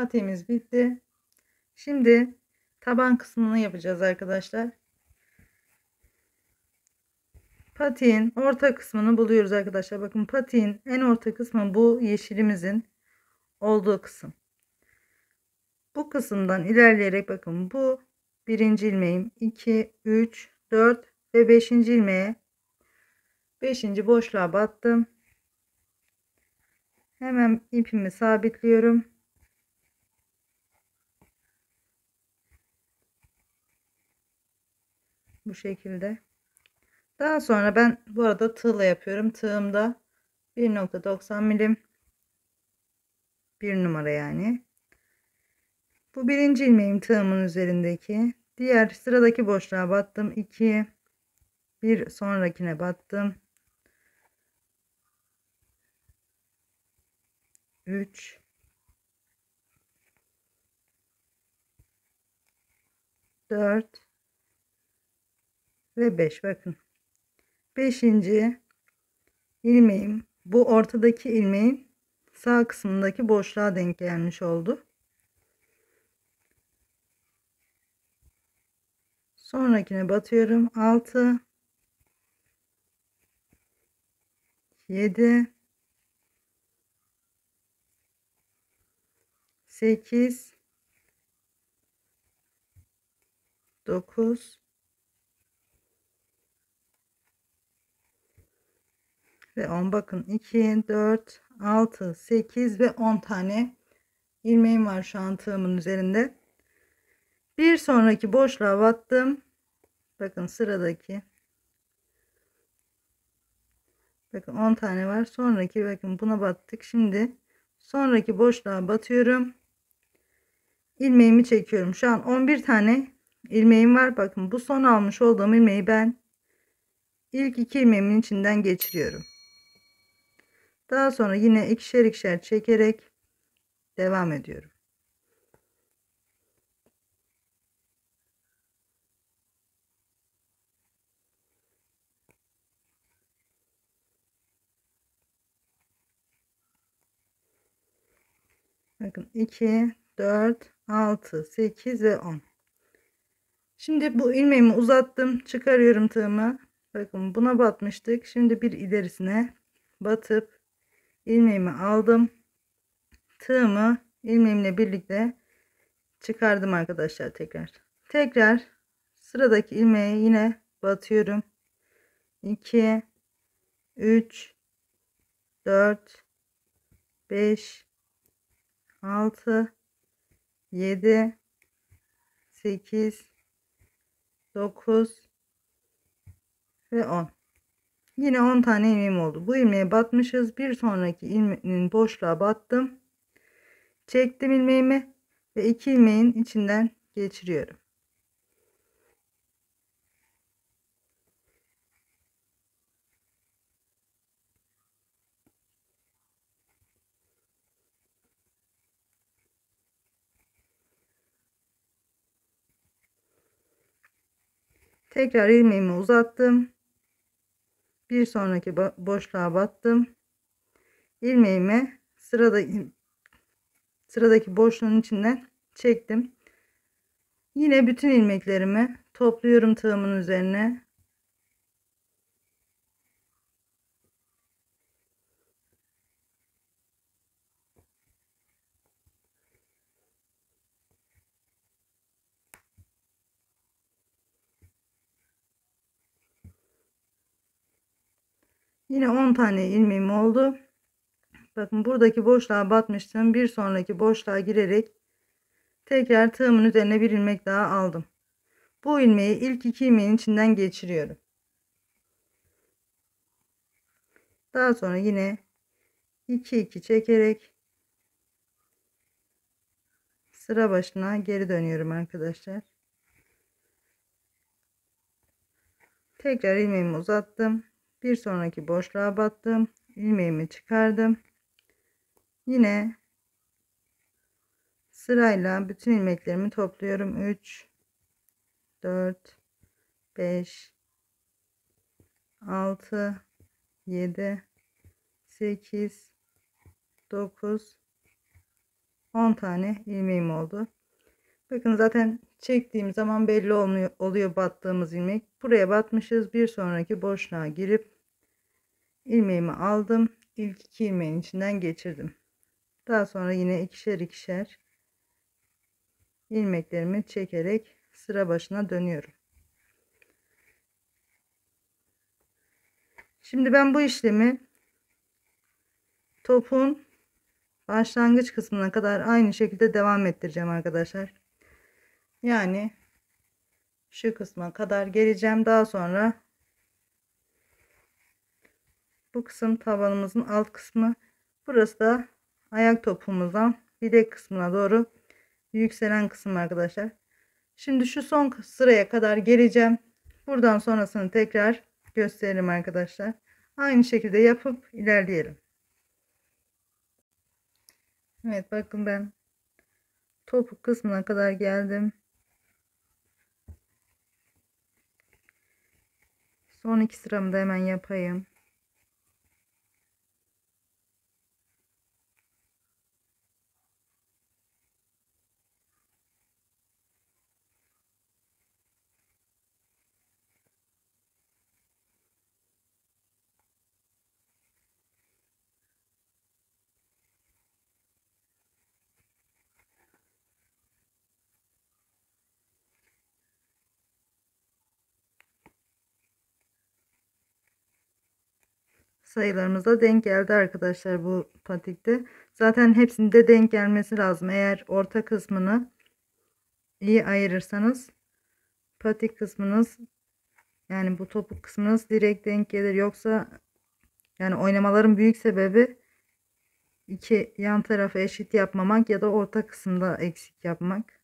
Patiğimiz bitti. Şimdi taban kısmını yapacağız arkadaşlar. Patiğin orta kısmını buluyoruz arkadaşlar. Bakın patiğin en orta kısmı bu yeşilimizin olduğu kısım. Bu kısımdan ilerleyerek bakın bu birinci ilmeğim, 2 3 4 ve 5. ilmeğe 5. boşluğa battım. Hemen ipimi sabitliyorum. Bu şekilde. Daha sonra ben bu arada tığla yapıyorum. Tığımda 1.90 milim, bir numara yani. Bu birinci ilmeğim tığımın üzerindeki. Diğer sıradaki boşluğa battım. 2, bir sonrakine battım. 3, 4 ve 5. Bakın. 5. ilmeğim bu ortadaki ilmeğin sağ kısmındaki boşluğa denk gelmiş oldu. Sonrakine batıyorum. 6, 7, 8, 9 ve 10. Bakın 2, 4, 6, 8 ve 10 tane ilmeğim var şu an tığımın üzerinde. Bir sonraki boşluğa battım. Bakın sıradaki. Bakın 10 tane var. Sonraki bakın buna battık. Şimdi sonraki boşluğa batıyorum. İlmeğimi çekiyorum. Şu an 11 tane ilmeğim var. Bakın bu son almış olduğum ilmeği ben ilk 2 ilmeğimin içinden geçiriyorum. Daha sonra yine ikişer ikişer çekerek devam ediyorum. Bakın 2, 4, 6, 8 ve 10. Şimdi bu ilmeğimi uzattım. Çıkarıyorum tığımı. Bakın buna batmıştık. Şimdi bir ilerisine batıp ilmeğimi aldım. Tığımı ilmeğimle birlikte çıkardım arkadaşlar tekrar. Tekrar sıradaki ilmeğe yine batıyorum. 2, 3, 4, 5, 6, 7, 8, 9 ve 10. Yine 10 tane ilmeğim oldu. Bu ilmeğe batmışız. Bir sonraki ilmeğin boşluğa battım. Çektim ilmeğimi ve 2 ilmeğin içinden geçiriyorum. Tekrar ilmeğimi uzattım. Bir sonraki boşluğa battım. İlmeğimi sıradaki boşluğun içinden çektim. Yine bütün ilmeklerimi topluyorum tığımın üzerine. Yine 10 tane ilmeğim oldu. Bakın buradaki boşluğa batmıştım. Bir sonraki boşluğa girerek tekrar tığımın üzerine bir ilmek daha aldım. Bu ilmeği ilk 2 ilmeğin içinden geçiriyorum. Daha sonra yine 2 2 çekerek sıra başına geri dönüyorum arkadaşlar. Tekrar ilmeğimi uzattım. Bir sonraki boşluğa battım. İlmeğimi çıkardım. Yine sırayla bütün ilmeklerimi topluyorum. 3, 4, 5, 6, 7, 8, 9 10 tane ilmeğim oldu. Bakın zaten çektiğim zaman belli oluyor battığımız ilmek. Buraya batmışız. Bir sonraki boşluğa girip ilmeğimi aldım. İlk 2 ilmeğin içinden geçirdim. Daha sonra yine ikişer ikişer ilmeklerimi çekerek sıra başına dönüyorum. Şimdi ben bu işlemi topun başlangıç kısmına kadar aynı şekilde devam ettireceğim arkadaşlar. Yani şu kısma kadar geleceğim. Daha sonra bu kısım tabanımızın alt kısmı. Burası da ayak topumuzdan bilek kısmına doğru yükselen kısım arkadaşlar. Şimdi şu son sıraya kadar geleceğim. Buradan sonrasını tekrar gösterelim arkadaşlar. Aynı şekilde yapıp ilerleyelim. Evet, bakın ben topuk kısmına kadar geldim. Son 2 sıramı da hemen yapayım. Sayılarımız da denk geldi arkadaşlar bu patikte. Zaten hepsinde denk gelmesi lazım. Eğer orta kısmını iyi ayırırsanız patik kısmınız, yani bu topuk kısmınız direkt denk gelir. Yoksa yani oynamaların büyük sebebi iki yan tarafı eşit yapmamak ya da orta kısımda eksik yapmak.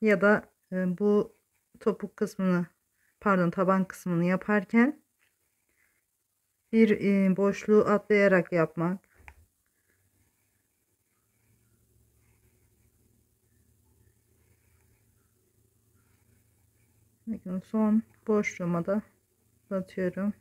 Ya da bu topuk kısmını, pardon, taban kısmını yaparken bir boşluğu atlayarak yapmak. Bakın son boşluğuma da batıyorum.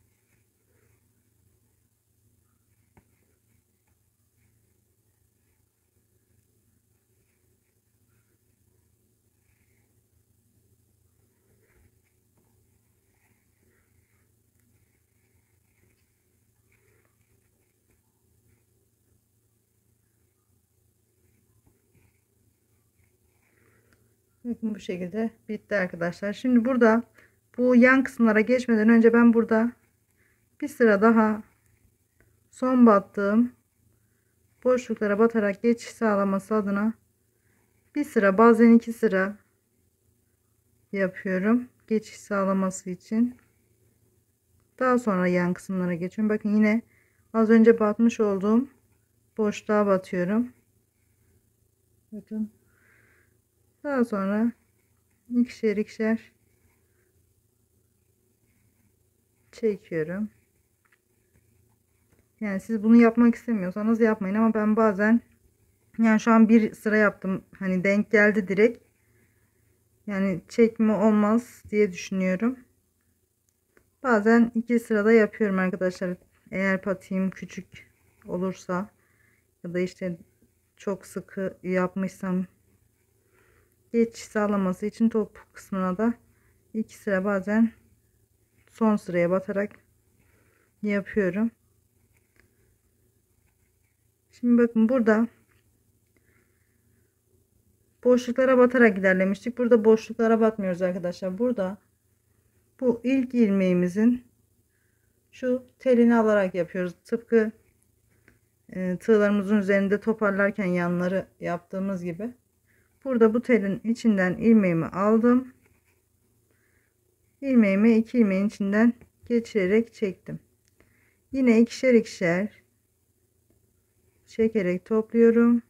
Bakın bu şekilde bitti arkadaşlar. Şimdi burada bu yan kısımlara geçmeden önce ben burada bir sıra daha son battığım boşluklara batarak geçiş sağlaması adına bir sıra, bazen 2 sıra yapıyorum geçiş sağlaması için. Daha sonra yan kısımlara geçiyorum. Bakın yine az önce batmış olduğum boşluğa batıyorum. Bakın. Daha sonra ikişer ikişer çekiyorum. Yani siz bunu yapmak istemiyorsanız yapmayın, ama ben bazen, yani şu an bir sıra yaptım, hani denk geldi direkt, yani çekme olmaz diye düşünüyorum. Bazen 2 sırada yapıyorum arkadaşlar. Eğer patiğim küçük olursa ya da işte çok sıkı yapmışsam, geçiş sağlaması için top kısmına da 2 sıra, bazen son sıraya batarak yapıyorum. Şimdi bakın, burada boşluklara batarak ilerlemiştik. Burada boşluklara batmıyoruz arkadaşlar. Burada bu ilk ilmeğimizin şu telini alarak yapıyoruz. Tıpkı tığlarımızın üzerinde toparlarken yanları yaptığımız gibi. Burada bu telin içinden ilmeğimi aldım. İlmeğimi 2 ilmeğin içinden geçirerek çektim. Yine ikişer ikişer çekerek topluyorum.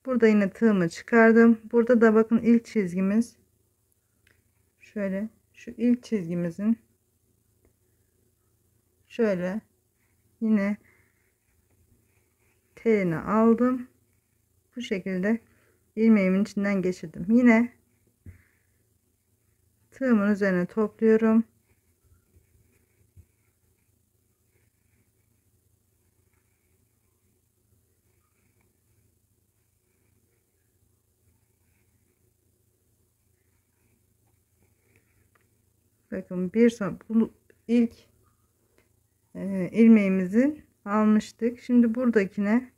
Burada yine tığımı çıkardım. Burada da bakın ilk çizgimiz, şöyle şu ilk çizgimizin şöyle yine telini aldım. Bu şekilde ilmeğimin içinden geçirdim. Yine tığımın üzerine topluyorum. Bakın bir son bunu ilk ilmeğimizi almıştık. Şimdi buradakine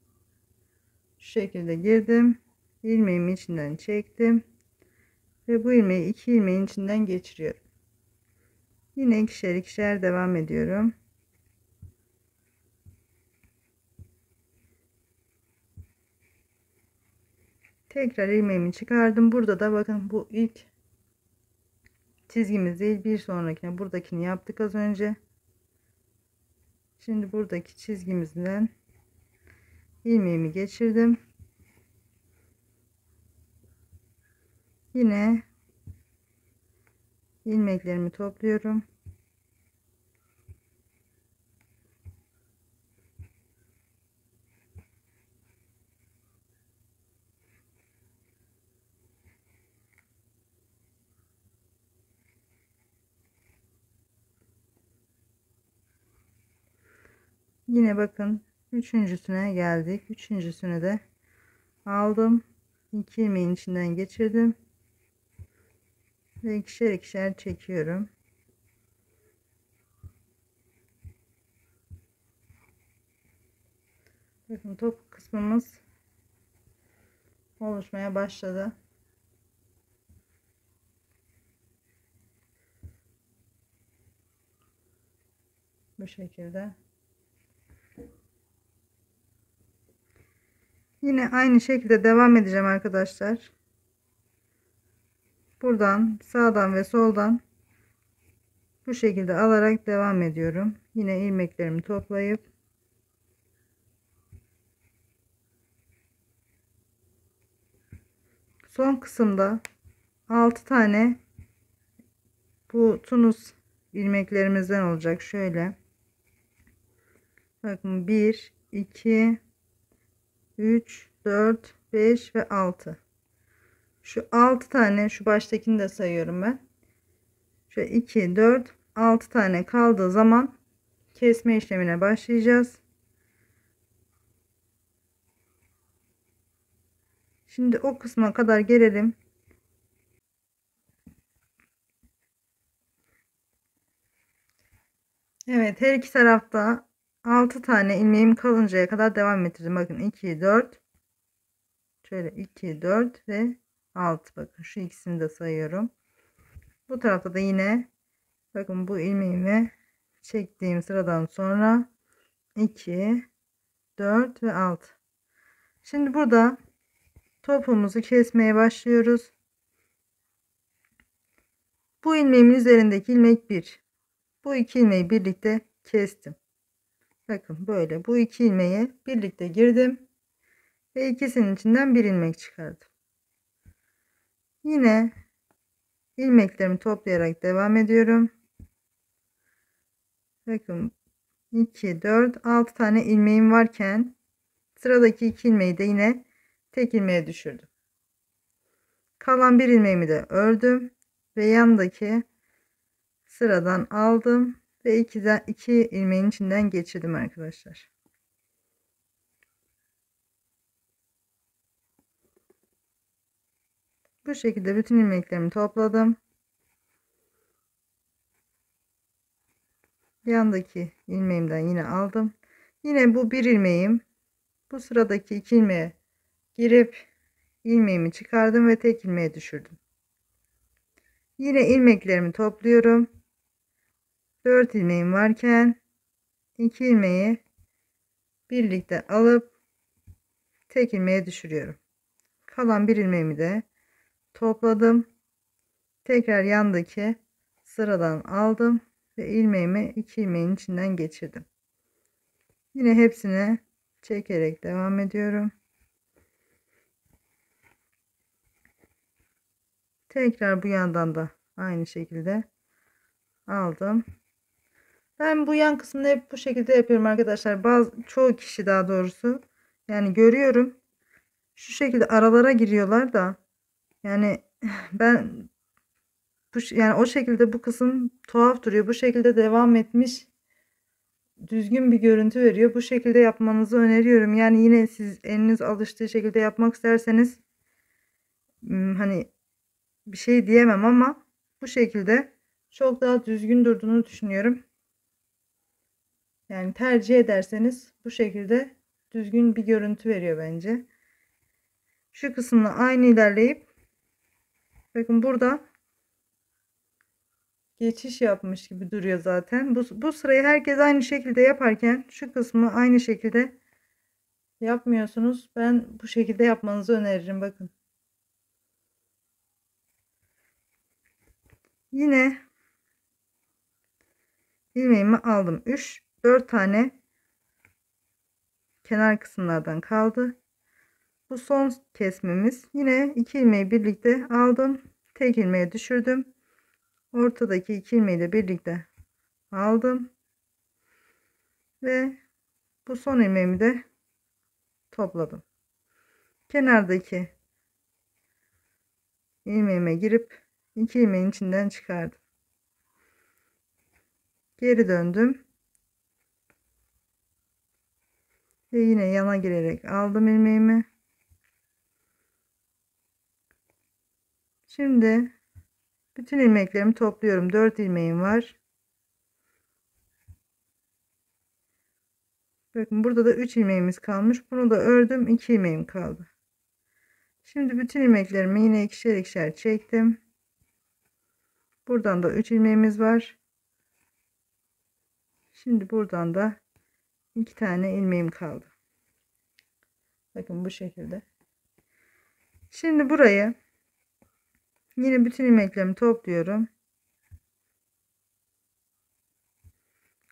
şu şekilde girdim. İlmeğimi içinden çektim ve bu ilmeği iki ilmeğin içinden geçiriyorum. Yine ikişer ikişer devam ediyorum. Tekrar ilmeğimi çıkardım. Burada da bakın bu ilk çizgimiz değil, bir sonrakine buradakini yaptık az önce. Şimdi buradaki çizgimizden ilmeğimi geçirdim. Yine ilmeklerimi topluyorum. Yine bakın üçüncüsüne geldik. Üçüncüsünü de aldım. İki ilmeğin içinden geçirdim. Ve ikişer ikişer çekiyorum. Bakın top kısmımız oluşmaya başladı. Bu şekilde. Yine aynı şekilde devam edeceğim arkadaşlar. Buradan sağdan ve soldan bu şekilde alarak devam ediyorum. Yine ilmeklerimi toplayıp son kısımda 6 tane bu tunus ilmeklerimizden olacak. Şöyle bakın 1 2 3 4 5 ve 6. Şu 6 tane, şu baştakini de sayıyorum ben. Şöyle 2 4 6 tane kaldığı zaman kesme işlemine başlayacağız. Şimdi o kısma kadar gelelim. Evet, her iki tarafta 6 tane ilmeğim kalıncaya kadar devam ettirdim. Bakın 2 4 şöyle 2 4 ve 6. Bakın şu ikisini de sayıyorum. Bu tarafta da yine bakın bu ilmeğimi çektiğim sıradan sonra 2 4 ve 6. Şimdi burada topumuzu kesmeye başlıyoruz. Bu ilmeğimin üzerindeki ilmek 1. Bu iki ilmeği birlikte kestim. Bakın böyle bu iki ilmeği birlikte girdim ve ikisinin içinden bir ilmek çıkardım. Yine ilmeklerimi toplayarak devam ediyorum. Bakın 2 4 6 tane ilmeğim varken sıradaki iki ilmeği de yine tek ilmeğe düşürdüm. Kalan bir ilmeğimi de ördüm ve yandaki sıradan aldım ve iki ilmeğin içinden geçirdim arkadaşlar. Bu şekilde bütün ilmeklerimi topladım. Yandaki ilmeğimden yine aldım. Yine bu bir ilmeğim. Bu sıradaki iki ilmeğe girip ilmeğimi çıkardım ve tek ilmeğe düşürdüm. Yine ilmeklerimi topluyorum. 4 ilmeğim varken 2 ilmeği birlikte alıp tek ilmeğe düşürüyorum. Kalan bir ilmeğimi de topladım. Tekrar yandaki sıradan aldım ve ilmeğimi iki ilmeğin içinden geçirdim. Yine hepsini çekerek devam ediyorum. Tekrar bu yandan da aynı şekilde aldım. Ben bu yan kısmını hep bu şekilde yapıyorum arkadaşlar. Çoğu kişi daha doğrusu yani görüyorum. Şu şekilde aralara giriyorlar da yani ben yani o şekilde bu kısım tuhaf duruyor. Bu şekilde devam etmiş düzgün bir görüntü veriyor. Bu şekilde yapmanızı öneriyorum. Yani yine siz eliniz alıştığı şekilde yapmak isterseniz hani bir şey diyemem ama bu şekilde çok daha düzgün durduğunu düşünüyorum. Yani tercih ederseniz bu şekilde düzgün bir görüntü veriyor bence. Şu kısımla aynı ilerleyip bakın burada geçiş yapmış gibi duruyor zaten. Bu sırayı herkes aynı şekilde yaparken şu kısmı aynı şekilde yapmıyorsunuz. Ben bu şekilde yapmanızı öneririm. Bakın. Yine ilmeğimi aldım. 4 tane kenar kısımlardan kaldı. Bu son kesmemiz. Yine 2 ilmeği birlikte aldım. Tek ilmeğe düşürdüm. Ortadaki 2 ilmeği de birlikte aldım. Ve bu son ilmeğimi de topladım. Kenardaki ilmeğime girip 2 ilmeğin içinden çıkardım. Geri döndüm. Ve yine yana girerek aldım ilmeğimi. Şimdi bütün ilmeklerimi topluyorum. 4 ilmeğim var. Bakın burada da 3 ilmeğimiz kalmış. Bunu da ördüm. 2 ilmeğim kaldı. Şimdi bütün ilmeklerimi yine ikişer ikişer çektim. Buradan da 3 ilmeğimiz var. Şimdi buradan da 2 tane ilmeğim kaldı. Bakın bu şekilde. Şimdi burayı yine bütün ilmeklerimi topluyorum.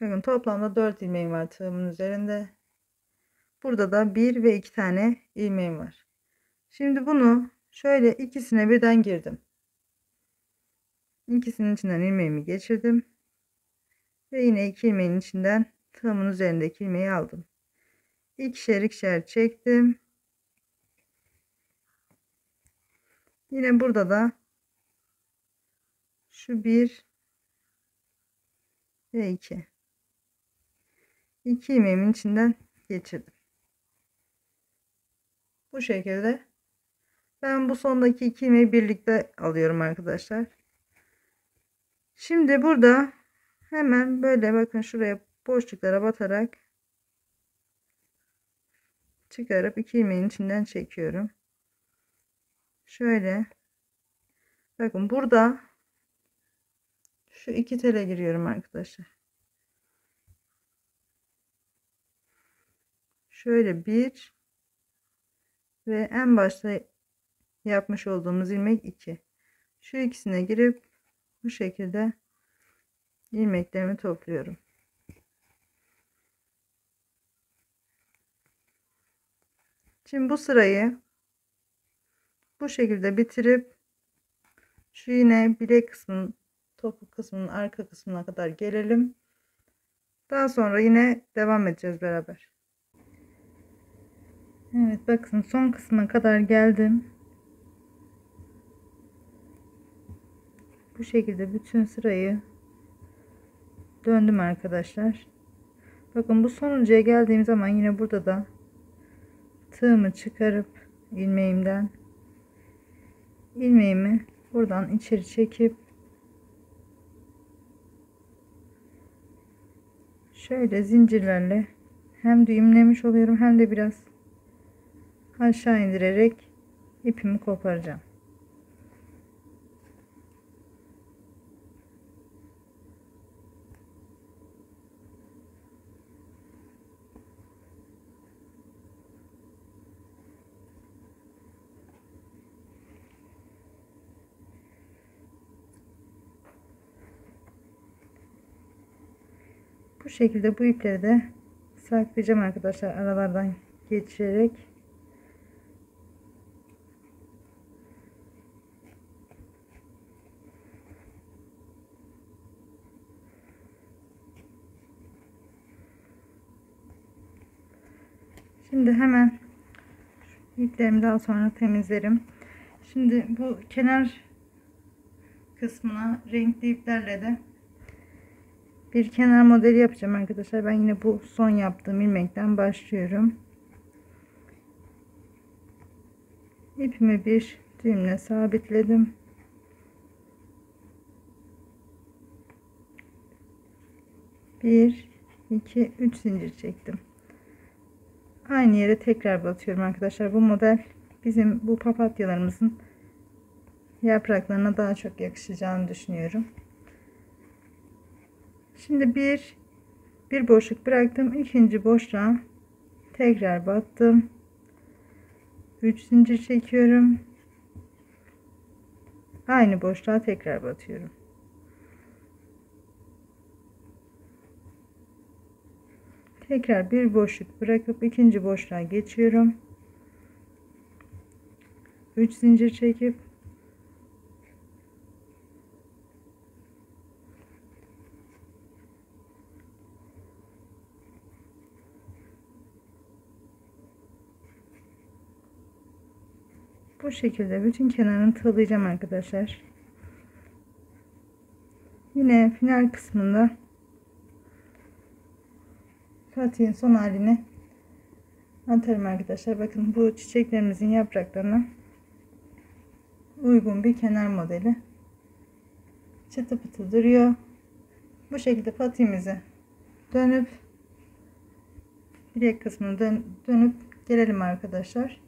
Bakın toplamda 4 ilmeğim var tığımın üzerinde. Burada da 1 ve 2 tane ilmeğim var. Şimdi bunu şöyle ikisine birden girdim. İkisinin içinden ilmeğimi geçirdim. Ve yine 2 ilmeğin içinden tığımın üzerindeki ilmeği aldım. İkişer ikişer çektim. Yine burada da şu 1 ve 2. 2 ilmeğimin içinden geçirdim. Bu şekilde ben bu sondaki 2 ilmeği birlikte alıyorum arkadaşlar. Şimdi burada hemen böyle bakın şuraya boşluklara batarak çıkarıp 2 ilmeğin içinden çekiyorum. Şöyle bakın burada şu 2 tele giriyorum arkadaşlar. Şöyle 1 ve en başta yapmış olduğumuz ilmek 2. Şu ikisine girip bu şekilde ilmeklerimi topluyorum. Şimdi bu sırayı bu şekilde bitirip şu yine bilek kısmının, topuk kısmının arka kısmına kadar gelelim. Daha sonra yine devam edeceğiz beraber. Evet bakın son kısma kadar geldim. Bu şekilde bütün sırayı döndüm arkadaşlar. Bakın bu sonuncuya geldiğim zaman yine burada da tığımı çıkarıp ilmeğimi buradan içeri çekip şöyle zincirlerle hem düğümlemiş oluyorum hem de biraz aşağı indirerek ipimi koparacağım. Bu şekilde bu ipleri de saklayacağım arkadaşlar, aralardan geçirerek. Şimdi hemen iplerimi daha sonra temizlerim. Şimdi bu kenar kısmına renkli iplerle de bir kenar modeli yapacağım arkadaşlar. Ben yine bu son yaptığım ilmekten başlıyorum. İpimi bir düğümle sabitledim. 1 2 3 zincir çektim. Aynı yere tekrar batıyorum arkadaşlar. Bu model bizim bu papatyalarımızın yapraklarına daha çok yakışacağını düşünüyorum. Şimdi bir boşluk bıraktım. İkinci boşluğa tekrar battım. 3 zincir çekiyorum. Aynı boşluğa tekrar batıyorum. Tekrar bir boşluk bırakıp ikinci boşluğa geçiyorum. 3 zincir çekip bu şekilde bütün kenarını tığlayacağım arkadaşlar. Yine final kısmında patiğin son halini atarım arkadaşlar. Bakın bu çiçeklerimizin yapraklarına uygun bir kenar modeli. Çıtı pıtı duruyor. Bu şekilde patiğimizi dönüp bilek kısmını dönüp gelelim arkadaşlar.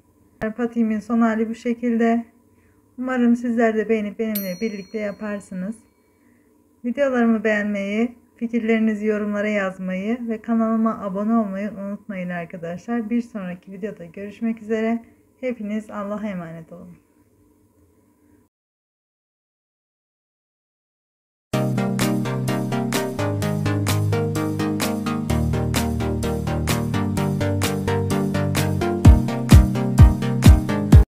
Patiğimin son hali bu şekilde. Umarım sizler de beğenip benimle birlikte yaparsınız. Videolarımı beğenmeyi, fikirlerinizi yorumlara yazmayı ve kanalıma abone olmayı unutmayın arkadaşlar. Bir sonraki videoda görüşmek üzere. Hepiniz Allah'a emanet olun.